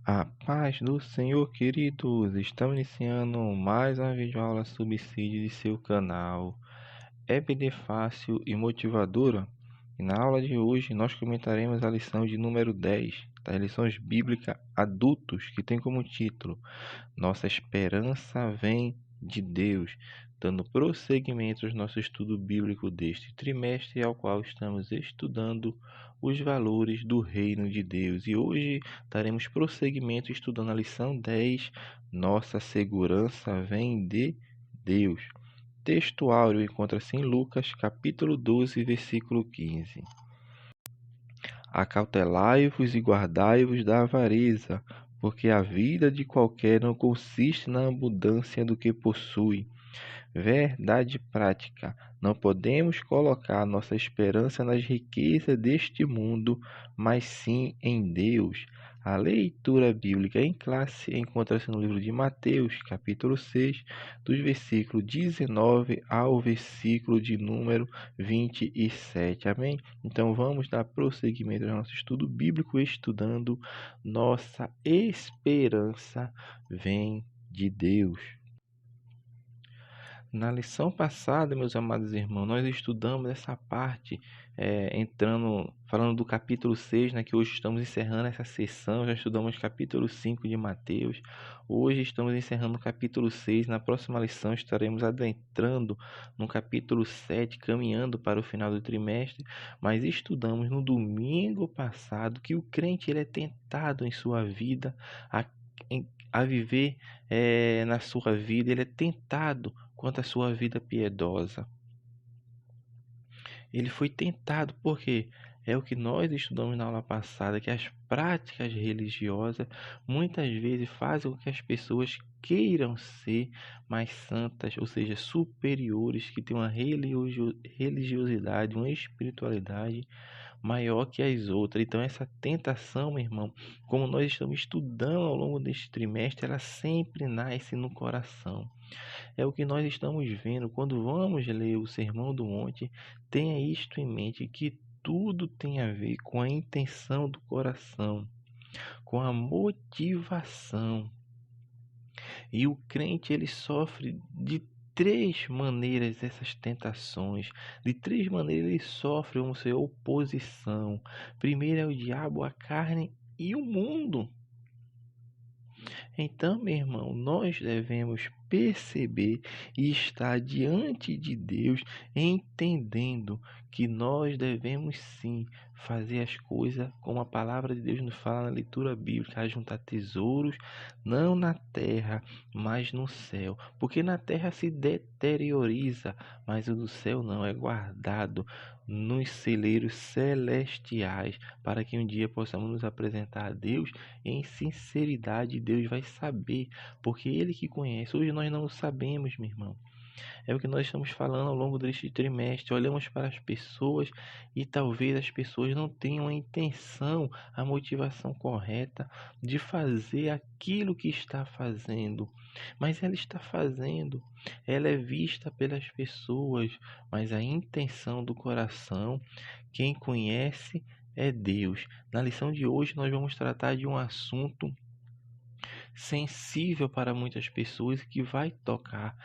A paz do Senhor, queridos! Estamos iniciando mais uma videoaula subsídio de seu canal EBD Fácil e Motivadora. E na aula de hoje nós comentaremos a lição de número 10 das lições bíblicas adultos, que tem como título Nossa Esperança Vem de Deus, dando prosseguimento ao nosso estudo bíblico deste trimestre, ao qual estamos estudando os valores do reino de Deus. E hoje daremos prosseguimento estudando a lição 10, Nossa Segurança Vem de Deus. Texto áureo encontra-se em Lucas, capítulo 12, versículo 15. Acautelai-vos e guardai-vos da avareza, porque a vida de qualquer não consiste na abundância do que possui. Verdade prática. Não podemos colocar nossa esperança nas riquezas deste mundo, mas sim em Deus. A leitura bíblica em classe encontra-se no livro de Mateus, capítulo 6, dos versículos 19 ao versículo de número 27. Amém? Então vamos dar prosseguimento ao nosso estudo bíblico, estudando Nossa Esperança Vem de Deus. Na lição passada, meus amados irmãos, nós estudamos essa parte, falando do capítulo 6, né, que hoje estamos encerrando essa sessão. Já estudamos capítulo 5 de Mateus, hoje estamos encerrando o capítulo 6. Na próxima lição estaremos adentrando no capítulo 7, caminhando para o final do trimestre, mas estudamos no domingo passado que o crente ele é tentado em sua vida a viver na sua vida, ele é tentado quanto à sua vida piedosa. Ele foi tentado porque é o que nós estudamos na aula passada, que as práticas religiosas muitas vezes fazem com que as pessoas queiram ser mais santas, ou seja, superiores, que têm uma religiosidade, uma espiritualidade maior que as outras. Então essa tentação, meu irmão, como nós estamos estudando ao longo deste trimestre, ela sempre nasce no coração. É o que nós estamos vendo quando vamos ler o Sermão do Monte. Tenha isto em mente, que tudo tem a ver com a intenção do coração, com a motivação. E o crente ele sofre de três maneiras essas tentações. De três maneiras ele sofre, vamos dizer, oposição. Primeiro é o diabo, a carne e o mundo. Então, meu irmão, nós devemos perceber e estar diante de Deus, entendendo que nós devemos sim fazer as coisas como a palavra de Deus nos fala na leitura bíblica, ajuntar tesouros não na terra, mas no céu, porque na terra se deterioriza, mas o do céu não, é guardado nos celeiros celestiais, para que um dia possamos nos apresentar a Deus em sinceridade. Deus vai saber, porque Ele que conhece. Hoje nós não sabemos, meu irmão. É o que nós estamos falando ao longo deste trimestre. Olhamos para as pessoas e talvez as pessoas não tenham a intenção, a motivação correta de fazer aquilo que está fazendo. Mas ela está fazendo, ela é vista pelas pessoas, mas a intenção do coração, quem conhece é Deus. Na lição de hoje nós vamos tratar de um assunto sensível para muitas pessoas, que vai tocar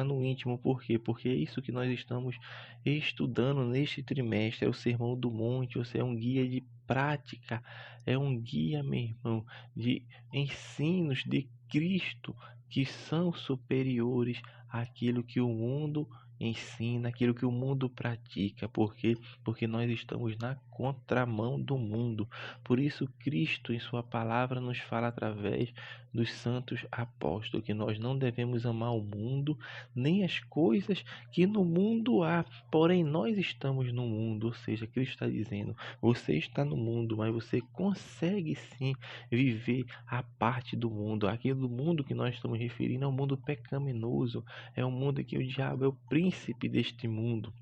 no íntimo. Por quê? Porque é isso que nós estamos estudando neste trimestre, é o Sermão do Monte, ou seja, é um guia de prática, é um guia, meu irmão, de ensinos de Cristo que são superiores àquilo que o mundo ensina, aquilo que o mundo pratica. Por quê? Porque nós estamos na contramão do mundo. Por isso Cristo em sua palavra nos fala através dos santos apóstolos que nós não devemos amar o mundo, nem as coisas que no mundo há, porém nós estamos no mundo. Ou seja, Cristo está dizendo, você está no mundo, mas você consegue sim viver a parte do mundo. Aquilo do mundo que nós estamos referindo é um mundo pecaminoso, é um mundo que o diabo é o príncipe deste mundo.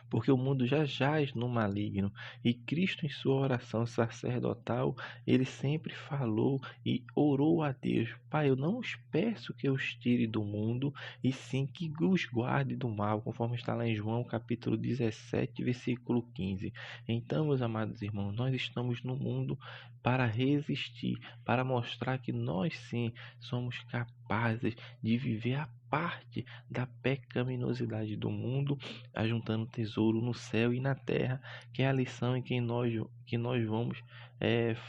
porque o mundo já jaz no maligno. E Cristo, em sua oração sacerdotal, ele sempre falou e orou a Deus: Pai, eu não os peço que os tire do mundo, e sim que os guarde do mal, conforme está lá em João capítulo 17, versículo 15. Então, meus amados irmãos, nós estamos no mundo para resistir, para mostrar que nós sim somos capazes de viver a parte da pecaminosidade do mundo, ajuntando tesouro no céu e na terra, que é a lição em que nós vamos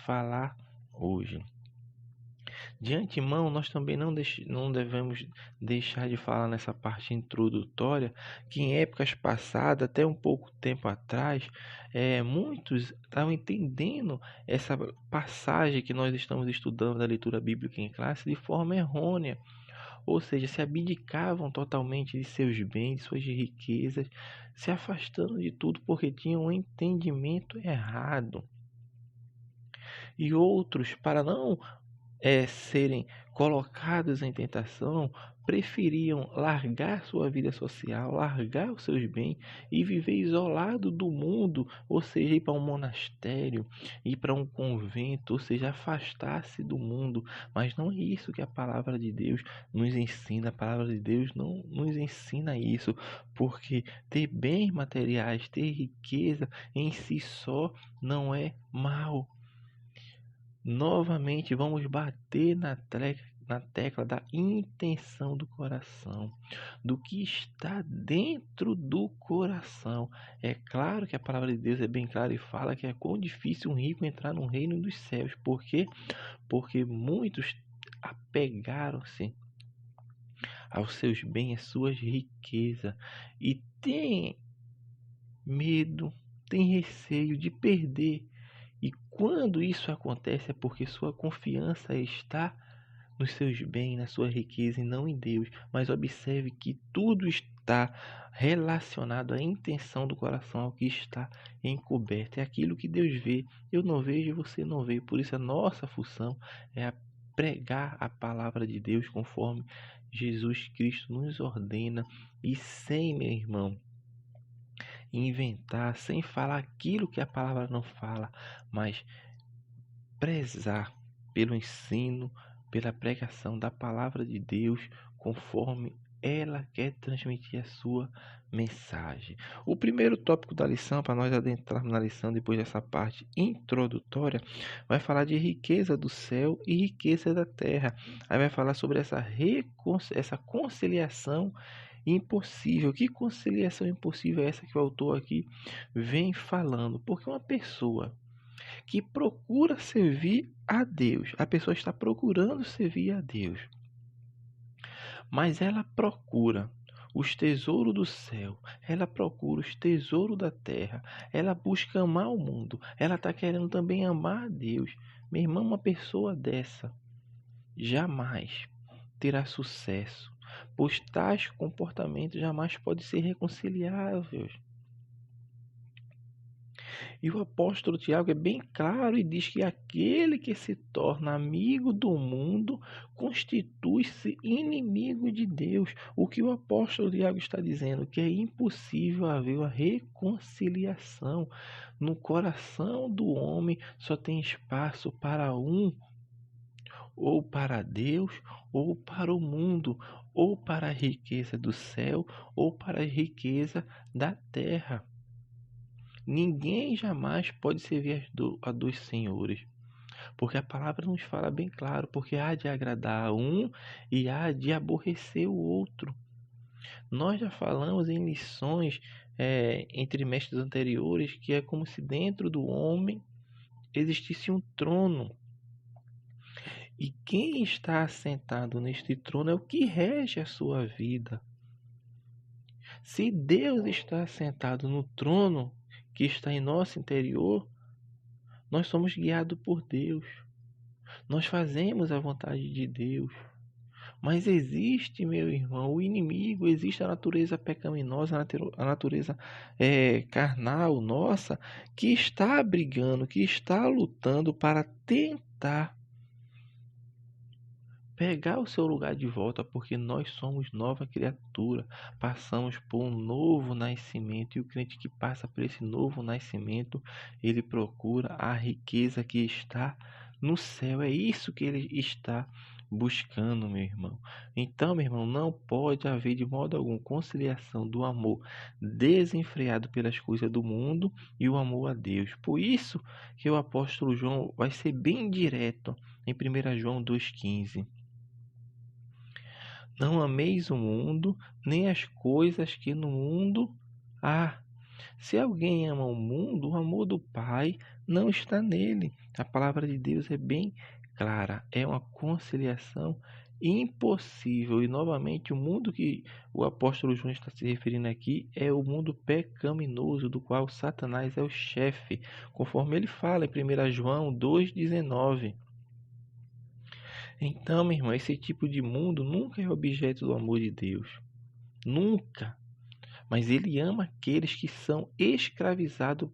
falar hoje. De antemão, nós também não devemos deixar de falar nessa parte introdutória que em épocas passadas, até um pouco tempo atrás, muitos estavam entendendo essa passagem que nós estamos estudando da leitura bíblica em classe de forma errônea. Ou seja, se abdicavam totalmente de seus bens, de suas riquezas, se afastando de tudo porque tinham um entendimento errado. E outros, para não serem colocados em tentação, preferiam largar sua vida social, largar os seus bens e viver isolado do mundo, ou seja, ir para um monastério, ir para um convento, ou seja, afastar-se do mundo. Mas não é isso que a palavra de Deus nos ensina. A palavra de Deus não nos ensina isso, porque ter bens materiais, ter riqueza em si só não é mal. Novamente vamos bater na tecla da intenção do coração, do que está dentro do coração. É claro que a palavra de Deus é bem clara e fala que é quão difícil um rico entrar no reino dos céus. Por quê? Porque muitos apegaram-se aos seus bens, às suas riquezas, e têm medo, têm receio de perder. E quando isso acontece é porque sua confiança está nos seus bens, na sua riqueza e não em Deus. Mas observe que tudo está relacionado à intenção do coração, ao que está encoberto. É aquilo que Deus vê. Eu não vejo e você não vê. Por isso a nossa função é pregar a palavra de Deus conforme Jesus Cristo nos ordena. E sem, meu irmão, inventar, sem falar aquilo que a palavra não fala, mas prezar pelo ensino, pela pregação da palavra de Deus, conforme ela quer transmitir a sua mensagem. O primeiro tópico da lição, para nós adentrarmos na lição depois dessa parte introdutória, vai falar de riqueza do céu e riqueza da terra. Aí vai falar sobre essa conciliação impossível. Que conciliação impossível é essa que o autor aqui vem falando? Porque uma pessoa que procura servir a Deus, a pessoa está procurando servir a Deus, mas ela procura os tesouros do céu, ela procura os tesouros da terra, ela busca amar o mundo, ela está querendo também amar a Deus. Meu irmão, uma pessoa dessa jamais terá sucesso, pois tais comportamentos jamais podem ser reconciliáveis. E o apóstolo Tiago é bem claro e diz que aquele que se torna amigo do mundo constitui-se inimigo de Deus. O que o apóstolo Tiago está dizendo? Que é impossível haver uma reconciliação. No coração do homem só tem espaço para um, ou para Deus, ou para o mundo, ou para a riqueza do céu, ou para a riqueza da terra. Ninguém jamais pode servir a dois senhores, porque a palavra nos fala bem claro, porque há de agradar a um e há de aborrecer o outro. Nós já falamos em lições entre mestres anteriores que é como se dentro do homem existisse um trono. E quem está assentado neste trono é o que rege a sua vida. Se Deus está assentado no trono que está em nosso interior, nós somos guiados por Deus. Nós fazemos a vontade de Deus. Mas existe, meu irmão, o inimigo, existe a natureza pecaminosa, a natureza carnal nossa, que está brigando, que está lutando para tentar pegar o seu lugar de volta, porque nós somos nova criatura, passamos por um novo nascimento, e o crente que passa por esse novo nascimento, ele procura a riqueza que está no céu. É isso que ele está buscando, meu irmão. Então, meu irmão, não pode haver de modo algum conciliação do amor desenfreado pelas coisas do mundo e o amor a Deus. Por isso que o apóstolo João vai ser bem direto em 1 João 2,15. Não ameis o mundo, nem as coisas que no mundo há. Se alguém ama o mundo, o amor do Pai não está nele. A palavra de Deus é bem clara, é uma conciliação impossível. E novamente, o mundo que o apóstolo João está se referindo aqui é o mundo pecaminoso, do qual Satanás é o chefe, conforme ele fala em 1 João 2,19. Então, meu irmão, esse tipo de mundo nunca é objeto do amor de Deus. Nunca. Mas ele ama aqueles que são escravizados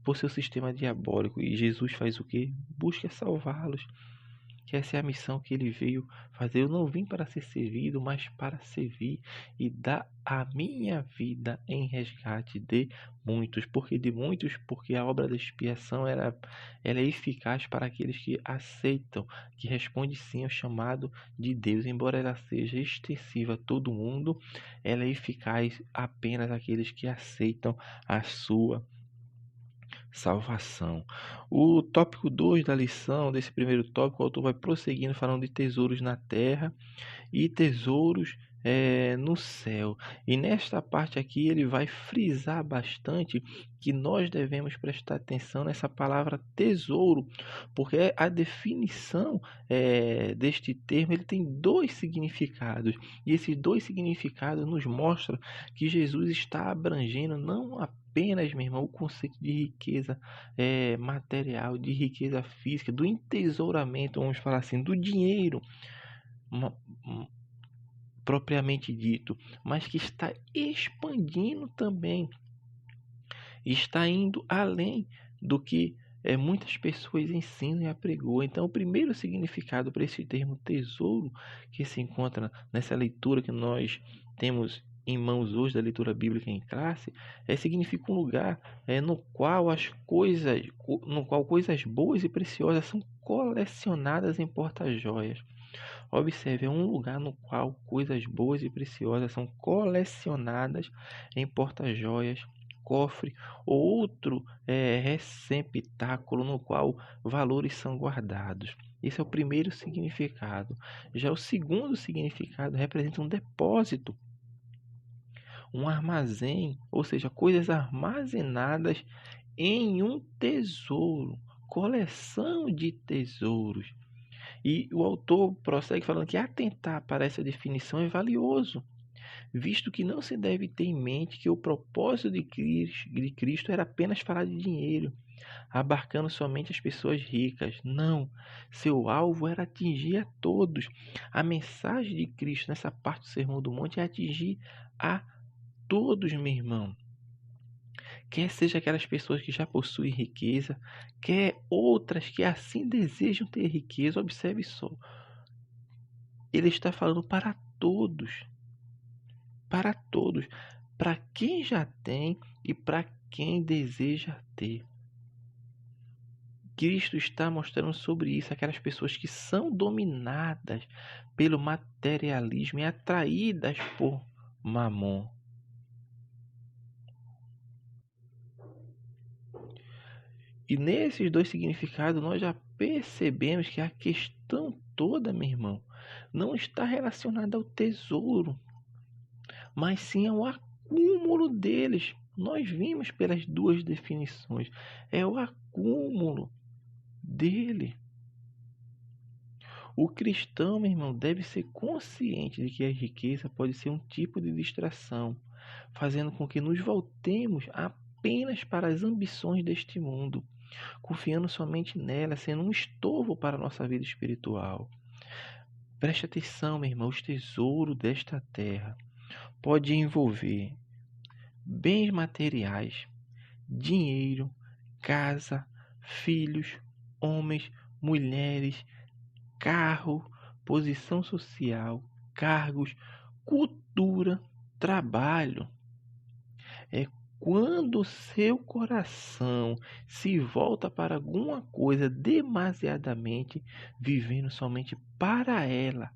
por seu sistema diabólico. E Jesus faz o quê? Busca salvá-los. Que essa é a missão que ele veio fazer. Eu não vim para ser servido, mas para servir e dar a minha vida em resgate de muitos. Porque a obra da expiação ela é eficaz para aqueles que aceitam, que respondem sim ao chamado de Deus. Embora ela seja extensiva a todo mundo, ela é eficaz apenas àqueles que aceitam a sua salvação. O tópico 2 da lição, desse primeiro tópico, o autor vai prosseguindo falando de tesouros na terra e tesouros no céu. E nesta parte aqui ele vai frisar bastante que nós devemos prestar atenção nessa palavra tesouro, porque a definição deste termo ele tem dois significados, e esses dois significados nos mostram que Jesus está abrangendo não apenas, meu irmão, o conceito de riqueza material, de riqueza física, do entesouramento, vamos falar assim, do dinheiro propriamente dito, mas que está expandindo também, está indo além do que muitas pessoas ensinam e apregoam. Então, o primeiro significado para esse termo tesouro, que se encontra nessa leitura que nós temos em mãos hoje da leitura bíblica em classe, significa um lugar no qual coisas boas e preciosas são colecionadas em porta-joias. Observe, é um lugar no qual coisas boas e preciosas são colecionadas em porta-joias, cofre ou outro receptáculo no qual valores são guardados. Esse é o primeiro significado. Já o segundo significado representa um depósito, um armazém, ou seja, coisas armazenadas em um tesouro, coleção de tesouros. E o autor prossegue falando que atentar para essa definição é valioso, visto que não se deve ter em mente que o propósito de Cristo era apenas falar de dinheiro, abarcando somente as pessoas ricas. Não, seu alvo era atingir a todos. A mensagem de Cristo nessa parte do Sermão do Monte é atingir a todos, meu irmão. Quer seja aquelas pessoas que já possuem riqueza, quer outras que assim desejam ter riqueza. Observe só. Ele está falando para todos. Para todos. Para quem já tem e para quem deseja ter. Cristo está mostrando sobre isso, aquelas pessoas que são dominadas pelo materialismo e atraídas por Mamon. E nesses dois significados nós já percebemos que a questão toda, meu irmão, não está relacionada ao tesouro, mas sim ao acúmulo deles. Nós vimos pelas duas definições, é o acúmulo dele. O cristão, meu irmão, deve ser consciente de que a riqueza pode ser um tipo de distração, fazendo com que nos voltemos apenas para as ambições deste mundo, confiando somente nela, sendo um estorvo para a nossa vida espiritual. Preste atenção, meu irmão, os tesouros desta terra pode envolver bens materiais, dinheiro, casa, filhos, homens, mulheres, carro, posição social, cargos, cultura, trabalho. É quando o seu coração se volta para alguma coisa demasiadamente, vivendo somente para ela.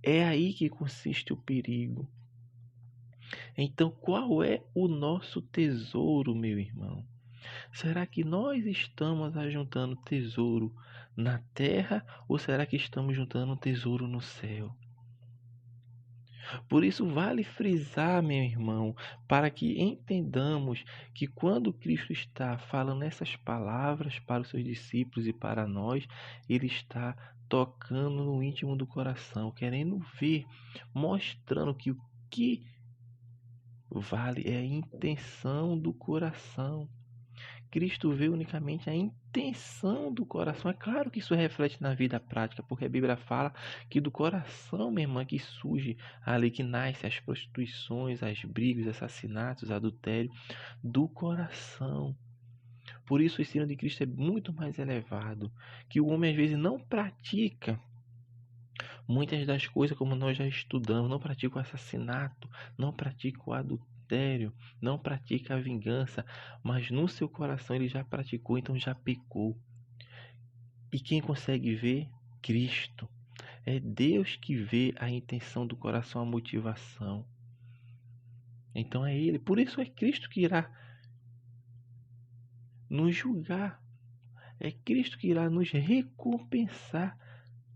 É aí que consiste o perigo. Então, qual é o nosso tesouro, meu irmão? Será que nós estamos ajuntando tesouro na terra ou será que estamos juntando tesouro no céu? Por isso, vale frisar, meu irmão, para que entendamos que quando Cristo está falando essas palavras para os seus discípulos e para nós, Ele está tocando no íntimo do coração, querendo ver, mostrando que o que vale é a intenção do coração. Cristo vê unicamente a intenção do coração. É claro que isso reflete na vida prática, porque a Bíblia fala que do coração, minha irmã, que surge ali, que nasce as prostituições, as brigas, assassinatos, adultério, do coração. Por isso o ensino de Cristo é muito mais elevado, que o homem às vezes não pratica muitas das coisas como nós já estudamos, não pratica o assassinato, não pratica o adultério, não pratica a vingança, mas no seu coração ele já praticou, então já pecou. E quem consegue ver? Cristo. É Deus que vê a intenção do coração, a motivação. Então é Ele. Por isso é Cristo que irá nos julgar. É Cristo que irá nos recompensar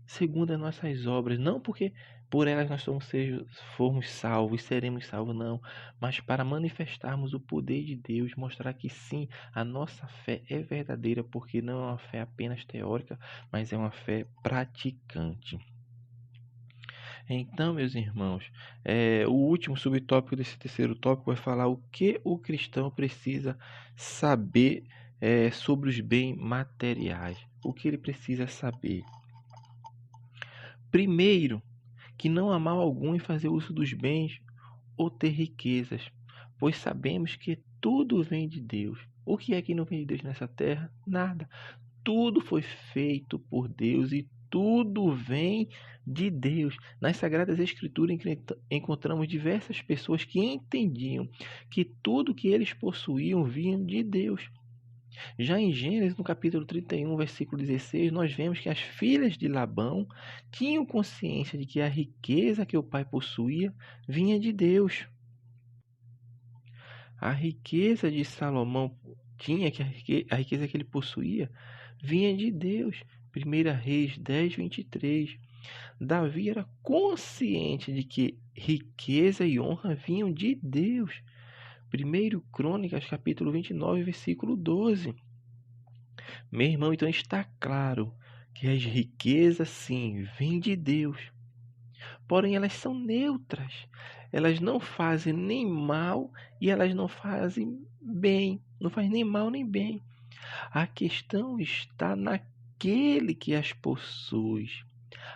segundo as nossas obras, não porque por elas nós formos salvos, seremos salvos, não, mas para manifestarmos o poder de Deus, mostrar que sim, a nossa fé é verdadeira, porque não é uma fé apenas teórica, mas é uma fé praticante. Então, meus irmãos, o último subtópico desse terceiro tópico vai falar o que o cristão precisa saber sobre os bens materiais. O que ele precisa saber? Primeiro, que não há mal algum em fazer uso dos bens ou ter riquezas, pois sabemos que tudo vem de Deus. O que é que não vem de Deus nessa terra? Nada. Tudo foi feito por Deus e tudo vem de Deus. Nas Sagradas Escrituras encontramos diversas pessoas que entendiam que tudo que eles possuíam vinha de Deus. Já em Gênesis, no capítulo 31, versículo 16, nós vemos que as filhas de Labão tinham consciência de que a riqueza que o pai possuía vinha de Deus. A riqueza de Salomão a riqueza que ele possuía vinha de Deus. 1 Reis 10, 23. Davi era consciente de que riqueza e honra vinham de Deus. 1 Crônicas, capítulo 29, versículo 12. Meu irmão, então está claro que as riquezas, sim, vêm de Deus. Porém, elas são neutras. Elas não fazem nem mal e elas não fazem bem. Não faz nem mal nem bem. A questão está naquele que as possui.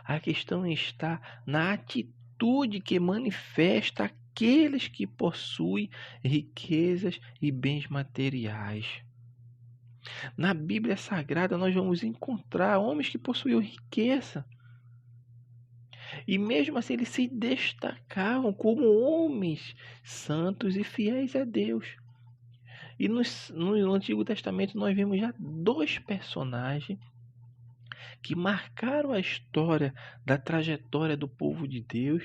A questão está na atitude que manifesta aqueles que possuem riquezas e bens materiais. Na Bíblia Sagrada nós vamos encontrar homens que possuíam riqueza. E mesmo assim eles se destacavam como homens santos e fiéis a Deus. E no Antigo Testamento nós vemos já dois personagens que marcaram a história da trajetória do povo de Deus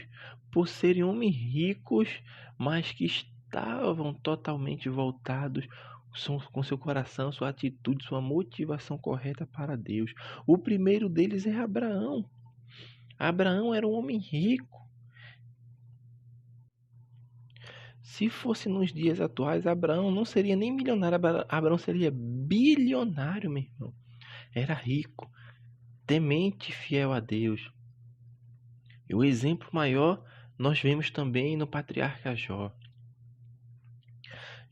por serem homens ricos, mas que estavam totalmente voltados com seu coração, sua atitude, sua motivação correta para Deus. O primeiro deles é Abraão. Abraão era um homem rico. Se fosse nos dias atuais, Abraão não seria nem milionário, Abraão seria bilionário, meu irmão. Era rico, temente e fiel a Deus. E o exemplo maior nós vemos também no patriarca Jó.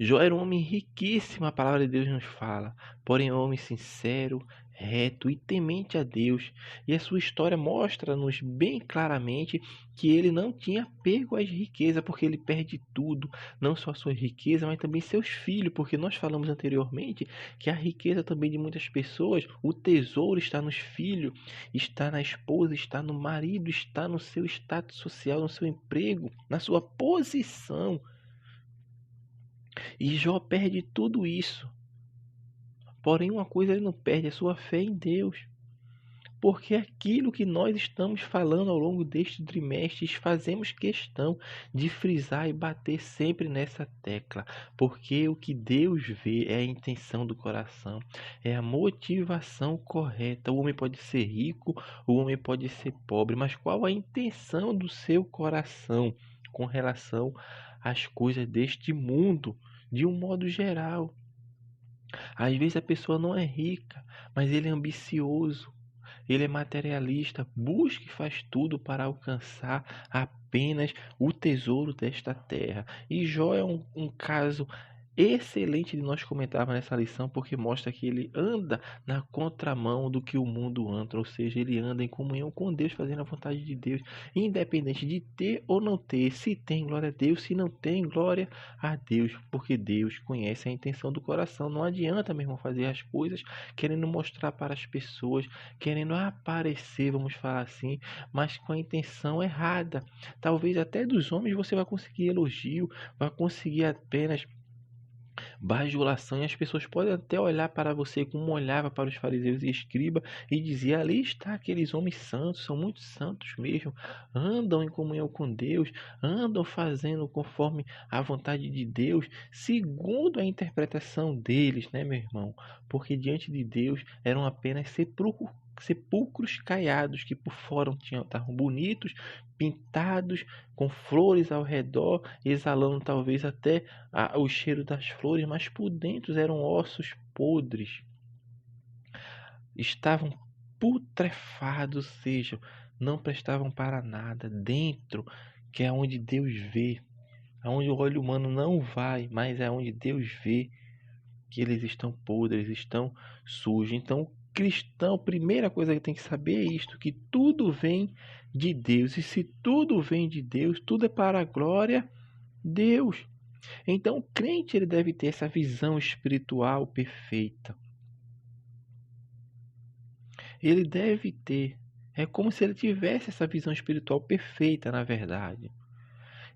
Jó era um homem riquíssimo, a palavra de Deus nos fala, porém um homem sincero, reto e temente a Deus. E a sua história mostra-nos bem claramente que ele não tinha apego às riquezas, porque ele perde tudo, não só suas riquezas, mas também seus filhos, porque nós falamos anteriormente que a riqueza também de muitas pessoas, o tesouro está nos filhos, está na esposa, está no marido, está no seu status social, no seu emprego, na sua posição. E Jó perde tudo isso. Porém, uma coisa ele não perde, a sua fé em Deus. Porque aquilo que nós estamos falando ao longo deste trimestre, fazemos questão de frisar e bater sempre nessa tecla. Porque o que Deus vê é a intenção do coração, é a motivação correta. O homem pode ser rico, o homem pode ser pobre, mas qual a intenção do seu coração com relação às coisas deste mundo, de um modo geral? Às vezes a pessoa não é rica, mas ele é ambicioso, ele é materialista, busca e faz tudo para alcançar apenas o tesouro desta terra. E Jó é um caso excelente de nós comentarmos nessa lição, porque mostra que ele anda na contramão do que o mundo anda, ou seja, ele anda em comunhão com Deus, fazendo a vontade de Deus, independente de ter ou não ter. Se tem, glória a Deus; se não tem, glória a Deus, porque Deus conhece a intenção do coração. Não adianta, meu irmão, fazer as coisas querendo mostrar para as pessoas, querendo aparecer, vamos falar assim, mas com a intenção errada. Talvez até dos homens você vai conseguir elogio, vai conseguir apenas bajulação, e as pessoas podem até olhar para você como olhava para os fariseus e escribas e dizer: ali está aqueles homens santos, são muito santos mesmo, andam em comunhão com Deus, andam fazendo conforme a vontade de Deus, segundo a interpretação deles, né, meu irmão? Porque diante de Deus eram apenas sepulcros caiados, que por fora estavam bonitos, pintados, com flores ao redor, exalando talvez até o cheiro das flores, mas por dentro eram ossos podres, estavam putrefados, ou seja, não prestavam para nada. Dentro, que é onde Deus vê, aonde o olho humano não vai, mas é onde Deus vê que eles estão podres, estão sujos. Então, o cristão, a primeira coisa que tem que saber é isto, que tudo vem de Deus, e se tudo vem de Deus, tudo é para a glória de Deus. Então, o crente ele deve ter essa visão espiritual perfeita. Ele deve ter. É como se ele tivesse essa visão espiritual perfeita, na verdade.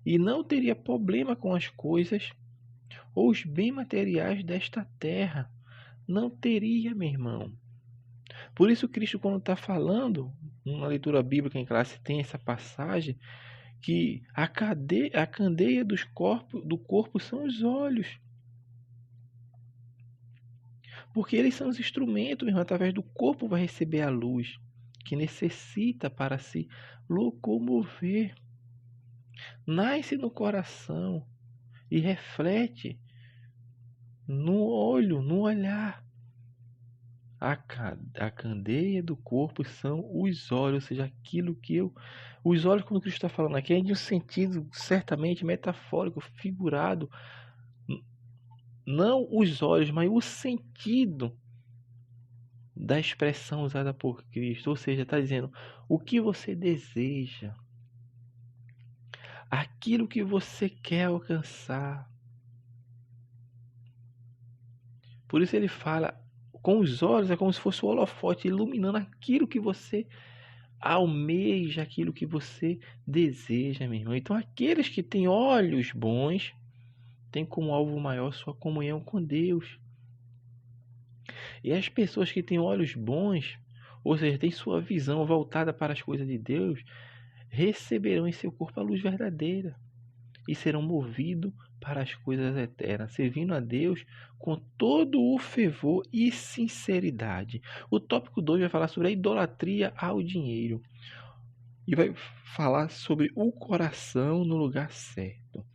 E não teria problema com as coisas ou os bens materiais desta terra. Não teria, meu irmão. Por isso, Cristo, quando está falando, uma leitura bíblica em classe tem essa passagem, que a candeia do corpo são os olhos. Porque eles são os instrumentos, meu irmão, através do corpo vai receber a luz que necessita para se locomover. Nasce no coração e reflete no olho, no olhar. A candeia do corpo são os olhos, ou seja, aquilo que eu... Os olhos, quando Cristo está falando aqui, é de um sentido certamente metafórico, figurado. Não os olhos, mas o sentido da expressão usada por Cristo. Ou seja, está dizendo o que você deseja, aquilo que você quer alcançar. Por isso ele fala, com os olhos é como se fosse o holofote iluminando aquilo que você almeja, aquilo que você deseja, meu irmão. Então, aqueles que têm olhos bons têm como alvo maior sua comunhão com Deus. E as pessoas que têm olhos bons, ou seja, têm sua visão voltada para as coisas de Deus, receberão em seu corpo a luz verdadeira e serão movidos para as coisas eternas, servindo a Deus com todo o fervor e sinceridade. O tópico 2 vai falar sobre a idolatria ao dinheiro e vai falar sobre o coração no lugar certo.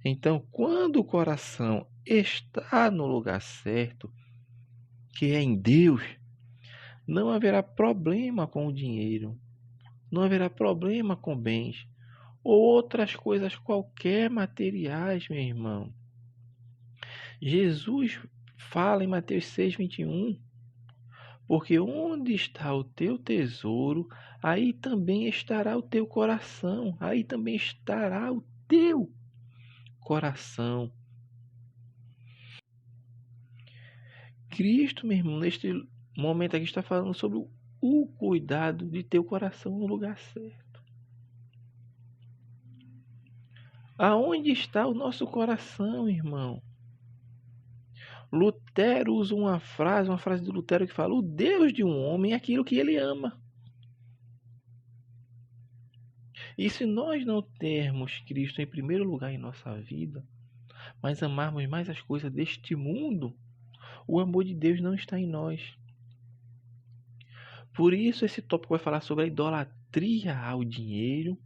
Então, quando o coração está no lugar certo, que é em Deus, não haverá problema com o dinheiro, não haverá problema com bens ou outras coisas qualquer materiais, meu irmão. Jesus fala em Mateus 6:21, Porque onde está o teu tesouro, aí também estará o teu coração, aí também estará o teu coração. Cristo, meu irmão, neste momento aqui está falando sobre o cuidado de ter o coração no lugar certo. Aonde está o nosso coração, irmão? Lutero usa uma frase de Lutero que fala: o Deus de um homem é aquilo que ele ama. E se nós não termos Cristo em primeiro lugar em nossa vida, mas amarmos mais as coisas deste mundo, o amor de Deus não está em nós. Por isso esse tópico vai falar sobre a idolatria ao dinheiro.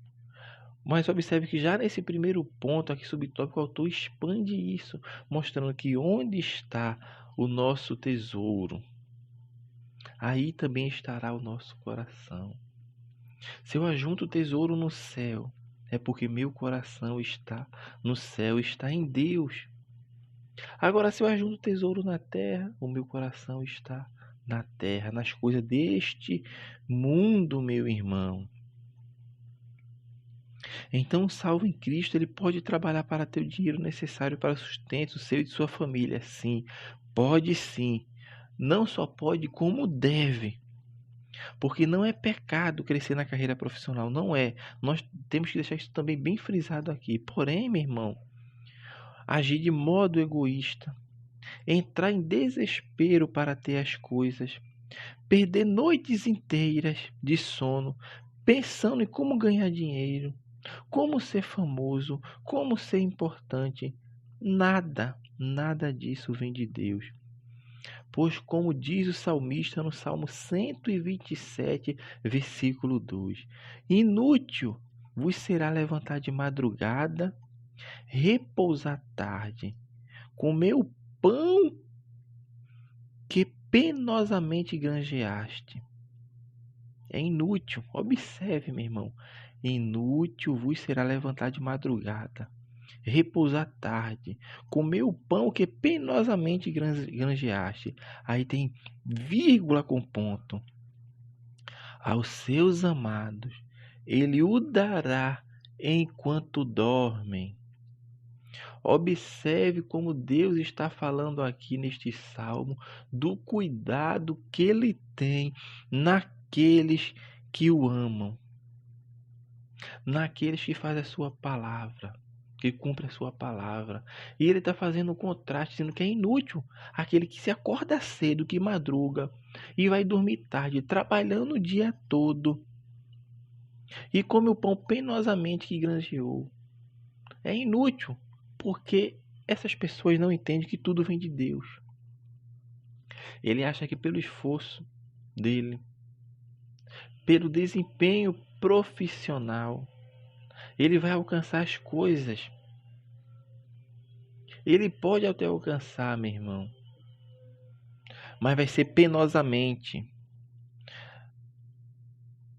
Mas observe que já nesse primeiro ponto aqui subtópico, o autor expande isso, mostrando que onde está o nosso tesouro, aí também estará o nosso coração. Se eu ajunto o tesouro no céu, é porque meu coração está no céu, está em Deus. Agora, se eu ajunto o tesouro na terra, o meu coração está na terra, nas coisas deste mundo, meu irmão. Então, o salvo em Cristo, ele pode trabalhar para ter o dinheiro necessário para o sustento seu e de sua família. Sim, pode sim. Não só pode, como deve. Porque não é pecado crescer na carreira profissional, não é. Nós temos que deixar isso também bem frisado aqui. Porém, meu irmão, agir de modo egoísta, entrar em desespero para ter as coisas, perder noites inteiras de sono pensando em como ganhar dinheiro, como ser famoso, como ser importante. Nada disso vem de Deus. Pois como diz o salmista no Salmo 127, versículo 2, inútil vos será levantar de madrugada, repousar tarde, comer o pão que penosamente granjeaste. É inútil, observe, meu irmão, inútil vos será levantar de madrugada, repousar tarde, comer o pão que penosamente granjeaste. Aí tem vírgula com ponto. Aos seus amados, ele o dará enquanto dormem. Observe como Deus está falando aqui neste salmo do cuidado que ele tem naqueles que o amam, naqueles que fazem a sua palavra, que cumpre a sua palavra. E ele está fazendo um contraste, dizendo que é inútil aquele que se acorda cedo, que madruga e vai dormir tarde, trabalhando o dia todo e come o pão penosamente que granjeou. É inútil, porque essas pessoas não entendem que tudo vem de Deus. Ele acha que pelo esforço dele, pelo desempenho profissional, ele vai alcançar as coisas. Ele pode até alcançar, meu irmão, mas vai ser penosamente.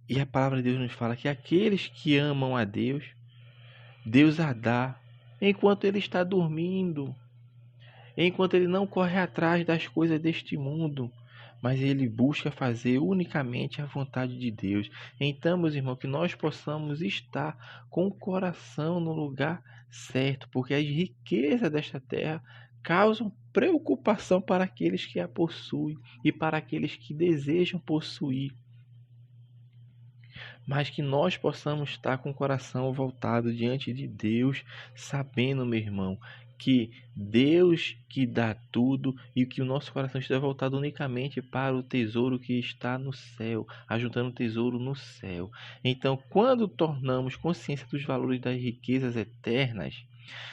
E a palavra de Deus nos fala que aqueles que amam a Deus, Deus a dá enquanto ele está dormindo, enquanto ele não corre atrás das coisas deste mundo, mas ele busca fazer unicamente a vontade de Deus. Então, meus irmãos, que nós possamos estar com o coração no lugar certo, porque as riquezas desta terra causam preocupação para aqueles que a possuem e para aqueles que desejam possuir. Mas que nós possamos estar com o coração voltado diante de Deus, sabendo, meu irmão, que Deus que dá tudo e que o nosso coração esteja voltado unicamente para o tesouro que está no céu, ajuntando o tesouro no céu. Então, quando tornamos consciência dos valores das riquezas eternas,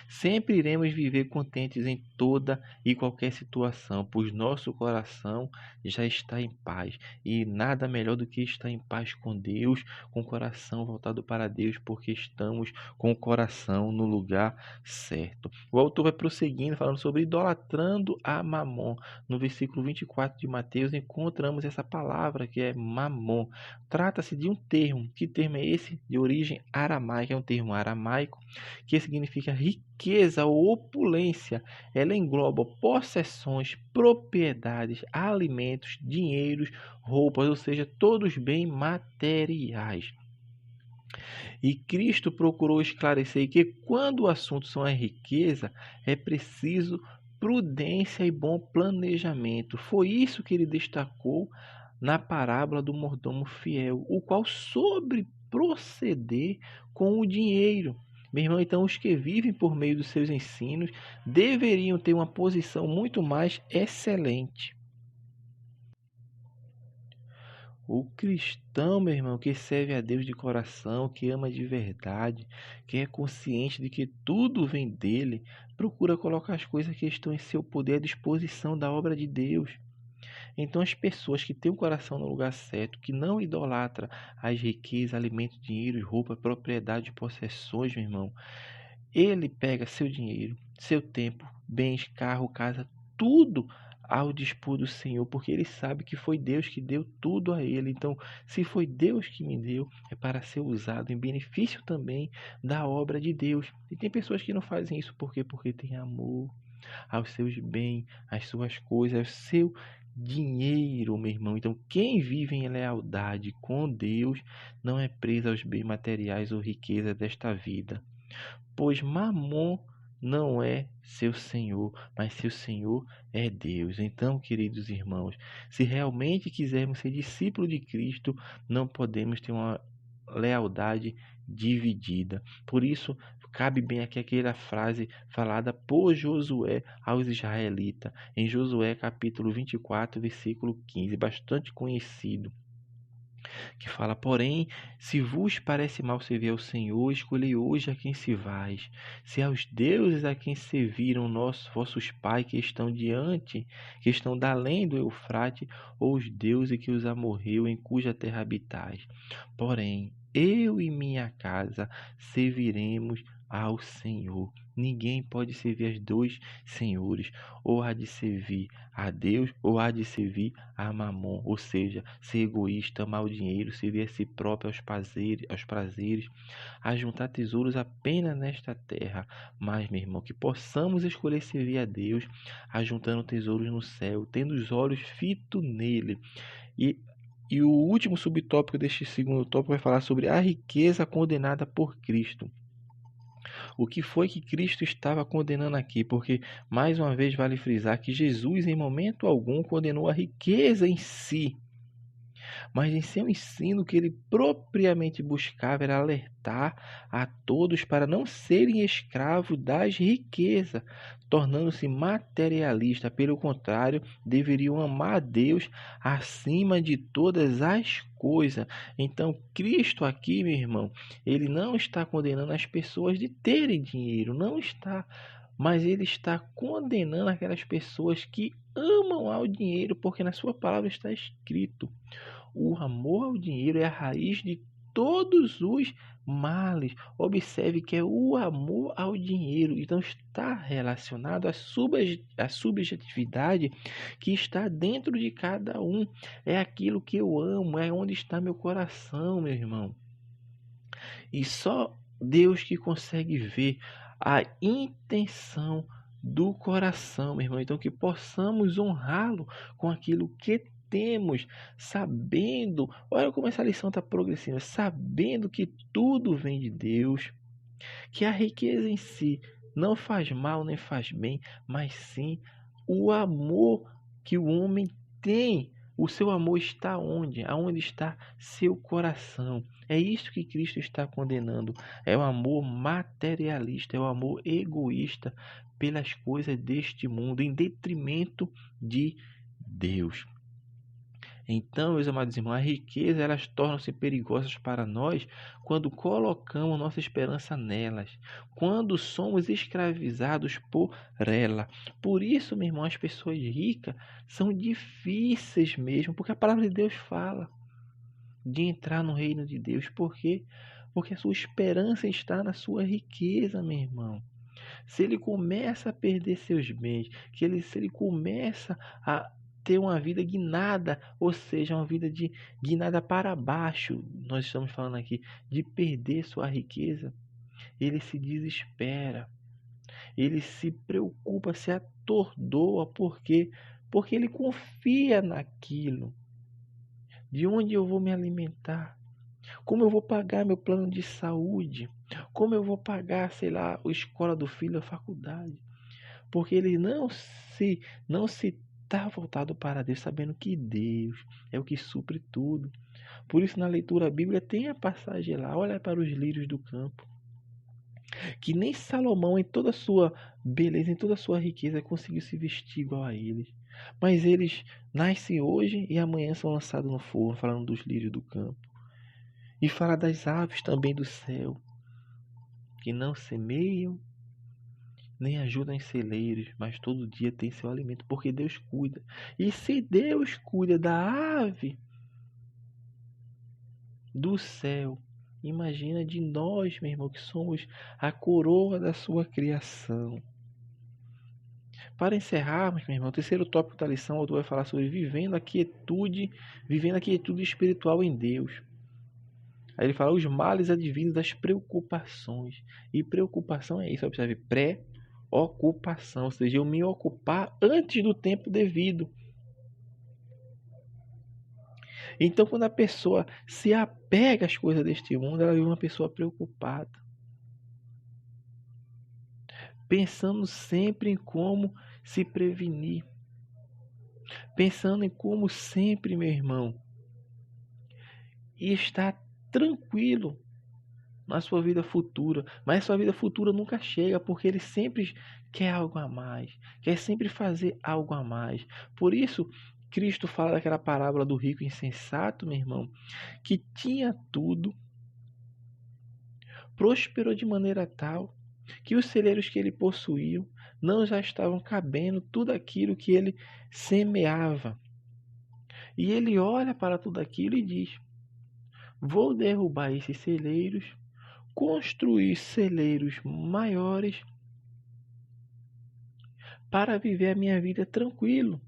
sempre iremos viver contentes em toda e qualquer situação, pois nosso coração já está em paz. E nada melhor do que estar em paz com Deus, com o coração voltado para Deus, porque estamos com o coração no lugar certo. O autor vai prosseguindo, falando sobre idolatrando a Mamon. No versículo 24 de Mateus, encontramos essa palavra que é Mamon. Trata-se de um termo. Que termo é esse? De origem aramaica. É um termo aramaico que significa riqueza ou opulência, ela engloba possessões, propriedades, alimentos, dinheiros, roupas, ou seja, todos os bens materiais. E Cristo procurou esclarecer que quando o assunto são a riqueza, é preciso prudência e bom planejamento. Foi isso que ele destacou na parábola do mordomo fiel, o qual soube proceder com o dinheiro. Meu irmão, então os que vivem por meio dos seus ensinos deveriam ter uma posição muito mais excelente. O cristão, meu irmão, que serve a Deus de coração, que ama de verdade, que é consciente de que tudo vem dele, procura colocar as coisas que estão em seu poder à disposição da obra de Deus. Então, as pessoas que têm o coração no lugar certo, que não idolatra as riquezas, alimentos, dinheiro, roupa, propriedade, possessões, meu irmão, ele pega seu dinheiro, seu tempo, bens, carro, casa, tudo ao dispor do Senhor, porque ele sabe que foi Deus que deu tudo a ele. Então, se foi Deus que me deu, é para ser usado em benefício também da obra de Deus. E tem pessoas que não fazem isso por quê? Porque tem amor aos seus bens, às suas coisas, ao seu dinheiro, meu irmão. Então, quem vive em lealdade com Deus não é preso aos bens materiais ou riqueza desta vida, pois Mamon não é seu Senhor, mas seu Senhor é Deus. Então, queridos irmãos, se realmente quisermos ser discípulos de Cristo, não podemos ter uma lealdade dividida. Por isso, cabe bem aqui aquela frase falada por Josué aos israelitas, em Josué capítulo 24, versículo 15, bastante conhecido, que fala: porém, se vos parece mal servir ao Senhor, escolhei hoje a quem servais. Se aos deuses a quem serviram vossos pais que estão da além do Eufrate, ou os deuses que os amorreu, em cuja terra habitais. Porém, eu e minha casa serviremos ao Senhor. Ninguém pode servir a dois senhores, ou há de servir a Deus, ou há de servir a Mamon, ou seja, ser egoísta, amar o dinheiro, servir a si próprio aos prazeres, a juntar tesouros apenas nesta terra. Mas, meu irmão, que possamos escolher servir a Deus, ajuntando tesouros no céu, tendo os olhos fitos nele. E o último subtópico deste segundo tópico vai falar sobre a riqueza condenada por Cristo. O que foi que Cristo estava condenando aqui? Porque, mais uma vez, vale frisar que Jesus, em momento algum, condenou a riqueza em si, mas em seu ensino que ele propriamente buscava era alertar a todos para não serem escravos das riquezas, tornando-se materialista. Pelo contrário, deveriam amar a Deus acima de todas as coisas. Então, Cristo aqui, meu irmão, ele não está condenando as pessoas de terem dinheiro, não está, mas ele está condenando aquelas pessoas que amam ao dinheiro, porque na sua palavra está escrito: o amor ao dinheiro é a raiz de todos os males. Observe que é o amor ao dinheiro. Então está relacionado à subjetividade que está dentro de cada um. É aquilo que eu amo, é onde está meu coração, meu irmão. E só Deus que consegue ver a intenção do coração, meu irmão. Então que possamos honrá-lo com aquilo que temos, sabendo, olha como essa lição está progressiva, sabendo que tudo vem de Deus, que a riqueza em si não faz mal nem faz bem, mas sim o amor que o homem tem. O seu amor está onde? Aonde está seu coração? É isso que Cristo está condenando. É o amor materialista, é o amor egoísta pelas coisas deste mundo, em detrimento de Deus. Então, meus amados irmãos, a riqueza elas tornam-se perigosas para nós quando colocamos nossa esperança nelas, quando somos escravizados por ela. Por isso, meu irmão, as pessoas ricas são difíceis mesmo, porque a palavra de Deus fala de entrar no reino de Deus. Por quê? Porque a sua esperança está na sua riqueza, meu irmão. Se ele começa a perder seus bens, se ele começa a ter uma vida guinada, ou seja, uma vida de guinada para baixo, nós estamos falando aqui de perder sua riqueza, ele se desespera. Ele se preocupa, se atordoa, porque ele confia naquilo. De onde eu vou me alimentar? Como eu vou pagar meu plano de saúde? Como eu vou pagar, sei lá, a escola do filho, a faculdade? Porque ele não se está voltado para Deus, sabendo que Deus é o que supre tudo. Por isso, na leitura bíblica, tem a passagem lá, olha para os lírios do campo, que nem Salomão, em toda a sua beleza, em toda a sua riqueza, conseguiu se vestir igual a eles. Mas eles nascem hoje e amanhã são lançados no forno, falando dos lírios do campo. E fala das aves também do céu, que não semeiam, nem ajudam em celeiros, mas todo dia tem seu alimento, porque Deus cuida. E se Deus cuida da ave do céu, imagina de nós, meu irmão, que somos a coroa da sua criação. Para encerrarmos, meu irmão, o terceiro tópico da lição, o autor vai falar sobre vivendo a quietude espiritual em Deus. Aí ele fala os males advindos das preocupações. E preocupação é isso, observe, pré-ocupação, ou seja, eu me ocupar antes do tempo devido. Então, quando a pessoa se apega às coisas deste mundo, ela é uma pessoa preocupada, pensando sempre em como se prevenir, pensando em como sempre, meu irmão, estar tranquilo na sua vida futura. Mas a sua vida futura nunca chega, porque ele sempre quer algo a mais, quer sempre fazer algo a mais. Por isso, Cristo fala daquela parábola do rico insensato, meu irmão, que tinha tudo, prosperou de maneira tal que os celeiros que ele possuía não já estavam cabendo tudo aquilo que ele semeava. E ele olha para tudo aquilo e diz: vou derrubar esses celeiros, construir celeiros maiores para viver a minha vida tranquilo.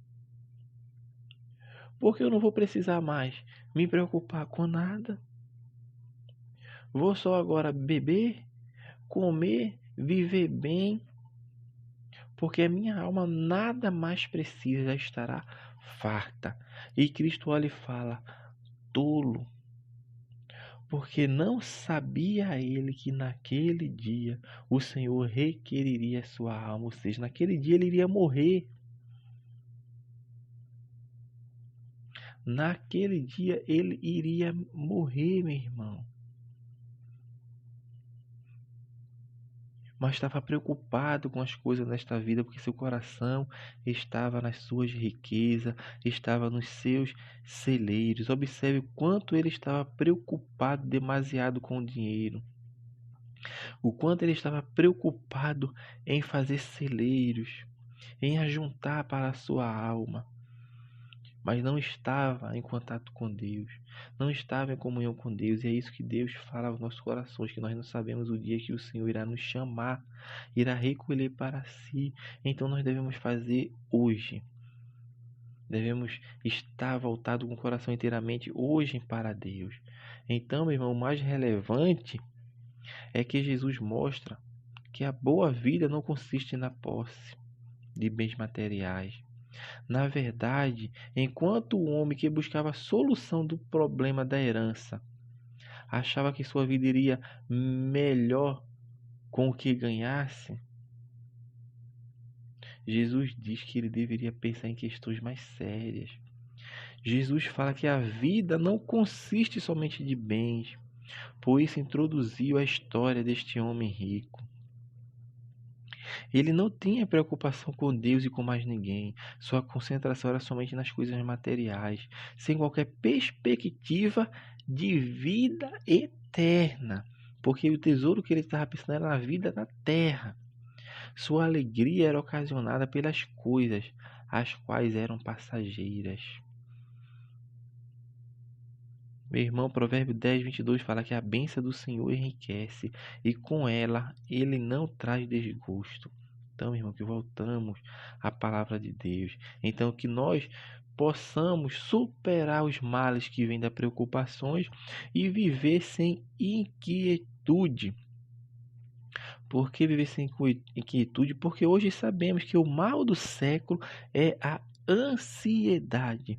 Porque eu não vou precisar mais me preocupar com nada. Vou só agora beber, comer, viver bem, porque a minha alma nada mais precisa, já estará farta. E Cristo olha e fala: tolo, porque não sabia ele que naquele dia o Senhor requeriria sua alma, ou seja, naquele dia ele iria morrer. Naquele dia ele iria morrer, meu irmão. Mas estava preocupado com as coisas desta vida, porque seu coração estava nas suas riquezas, estava nos seus celeiros. Observe o quanto ele estava preocupado demasiado com o dinheiro, o quanto ele estava preocupado em fazer celeiros, em ajuntar para a sua alma, mas não estava em contato com Deus, não estava em comunhão com Deus. E é isso que Deus fala aos nossos corações, que nós não sabemos o dia que o Senhor irá nos chamar, irá recolher para si. Então nós devemos fazer hoje. Devemos estar voltado com o coração inteiramente hoje para Deus. Então, meu irmão, o mais relevante é que Jesus mostra que a boa vida não consiste na posse de bens materiais. Na verdade, enquanto o homem que buscava a solução do problema da herança achava que sua vida iria melhor com o que ganhasse, Jesus diz que ele deveria pensar em questões mais sérias. Jesus fala que a vida não consiste somente de bens, por isso introduziu a história deste homem rico. Ele não tinha preocupação com Deus e com mais ninguém. Sua concentração era somente nas coisas materiais, sem qualquer perspectiva de vida eterna. Porque o tesouro que ele estava pensando era na vida na terra. Sua alegria era ocasionada pelas coisas, as quais eram passageiras. Meu irmão, Provérbio 10:22 fala que a bênção do Senhor enriquece e com ela ele não traz desgosto. Então, meu irmão, que voltamos à palavra de Deus. Então, que nós possamos superar os males que vêm das preocupações e viver sem inquietude. Por que viver sem inquietude? Porque hoje sabemos que o mal do século é a ansiedade.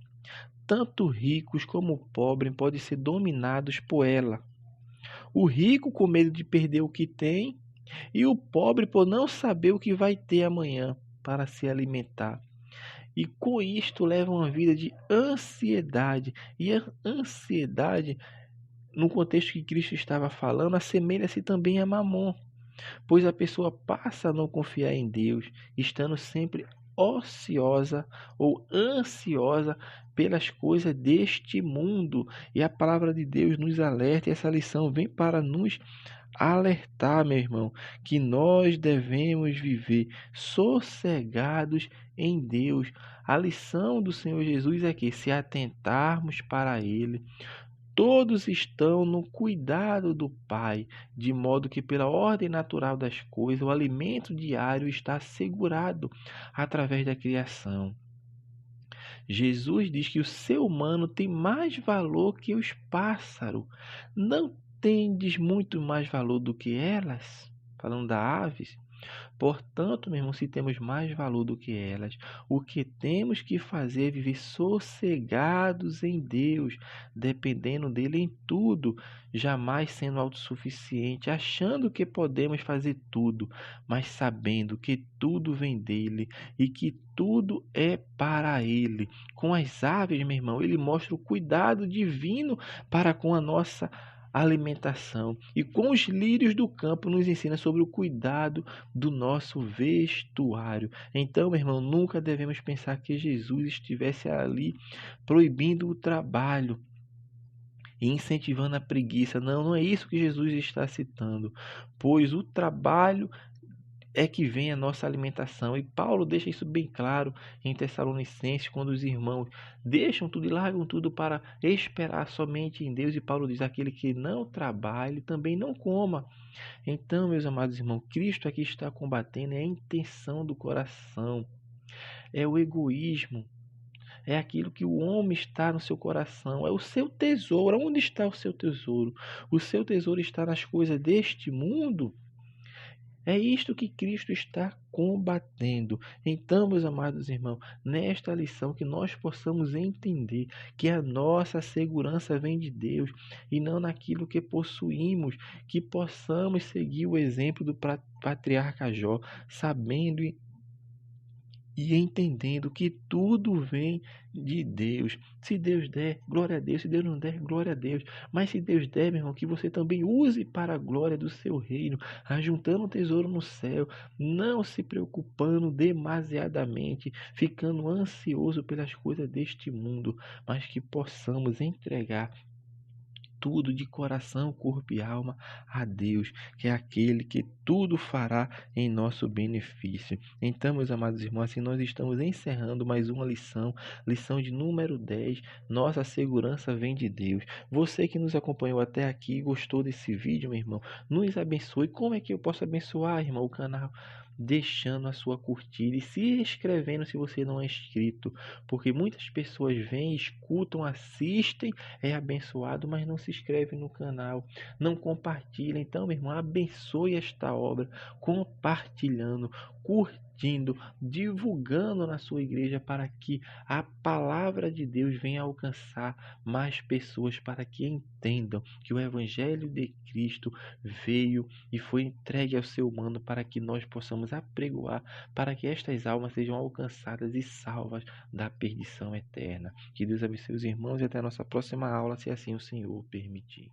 Tanto ricos como pobres podem ser dominados por ela. O rico com medo de perder o que tem e o pobre por não saber o que vai ter amanhã para se alimentar. E com isto leva uma vida de ansiedade. E a ansiedade, no contexto que Cristo estava falando, assemelha-se também a Mamon, pois a pessoa passa a não confiar em Deus, estando sempre ociosa ou ansiosa pelas coisas deste mundo. E a palavra de Deus nos alerta, e essa lição vem para nos alertar, meu irmão, que nós devemos viver sossegados em Deus. A lição do Senhor Jesus é que, se atentarmos para Ele, todos estão no cuidado do Pai, de modo que, pela ordem natural das coisas, o alimento diário está assegurado através da criação. Jesus diz que o ser humano tem mais valor que os pássaros. Não tendes muito mais valor do que elas? Falando da aves. Portanto, meu irmão, se temos mais valor do que elas, o que temos que fazer é viver sossegados em Deus, dependendo dele em tudo, jamais sendo autossuficiente, achando que podemos fazer tudo, mas sabendo que tudo vem dele e que tudo é para ele. Com as aves, meu irmão, ele mostra o cuidado divino para com a nossa alimentação. E com os lírios do campo nos ensina sobre o cuidado do nosso vestuário. Então, meu irmão, nunca devemos pensar que Jesus estivesse ali proibindo o trabalho e incentivando a preguiça. Não, não é isso que Jesus está citando, pois o trabalho é que vem a nossa alimentação. E Paulo deixa isso bem claro em Tessalonicenses, quando os irmãos deixam tudo e largam tudo para esperar somente em Deus. E Paulo diz: aquele que não trabalhe também não coma. Então, meus amados irmãos, Cristo aqui está combatendo é a intenção do coração, é o egoísmo, é aquilo que o homem está no seu coração, é o seu tesouro. Onde está o seu tesouro? O seu tesouro está nas coisas deste mundo? É isto que Cristo está combatendo. Então, meus amados irmãos, nesta lição que nós possamos entender que a nossa segurança vem de Deus e não naquilo que possuímos, que possamos seguir o exemplo do patriarca Jó, sabendo e entendendo que tudo vem de Deus. Se Deus der, glória a Deus. Se Deus não der, glória a Deus. Mas se Deus der, meu irmão, que você também use para a glória do seu reino, ajuntando um tesouro no céu, não se preocupando demasiadamente, ficando ansioso pelas coisas deste mundo, mas que possamos entregar tudo de coração, corpo e alma a Deus, que é aquele que tudo fará em nosso benefício. Então, meus amados irmãos, assim nós estamos encerrando mais uma lição, lição de número 10. Nossa segurança vem de Deus. Você que nos acompanhou até aqui, gostou desse vídeo, meu irmão, nos abençoe. Como é que eu posso abençoar, irmão, o canal? Deixando a sua curtida e se inscrevendo se você não é inscrito, porque muitas pessoas vêm, escutam, assistem, é abençoado, mas não se inscreve no canal, não compartilha. Então, meu irmão, abençoe esta obra compartilhando, curtindo, divulgando na sua igreja para que a palavra de Deus venha alcançar mais pessoas, para que entendam que o evangelho de Cristo veio e foi entregue ao ser humano para que nós possamos apregoar, para que estas almas sejam alcançadas e salvas da perdição eterna. Que Deus abençoe os irmãos e até a nossa próxima aula, se assim o Senhor permitir.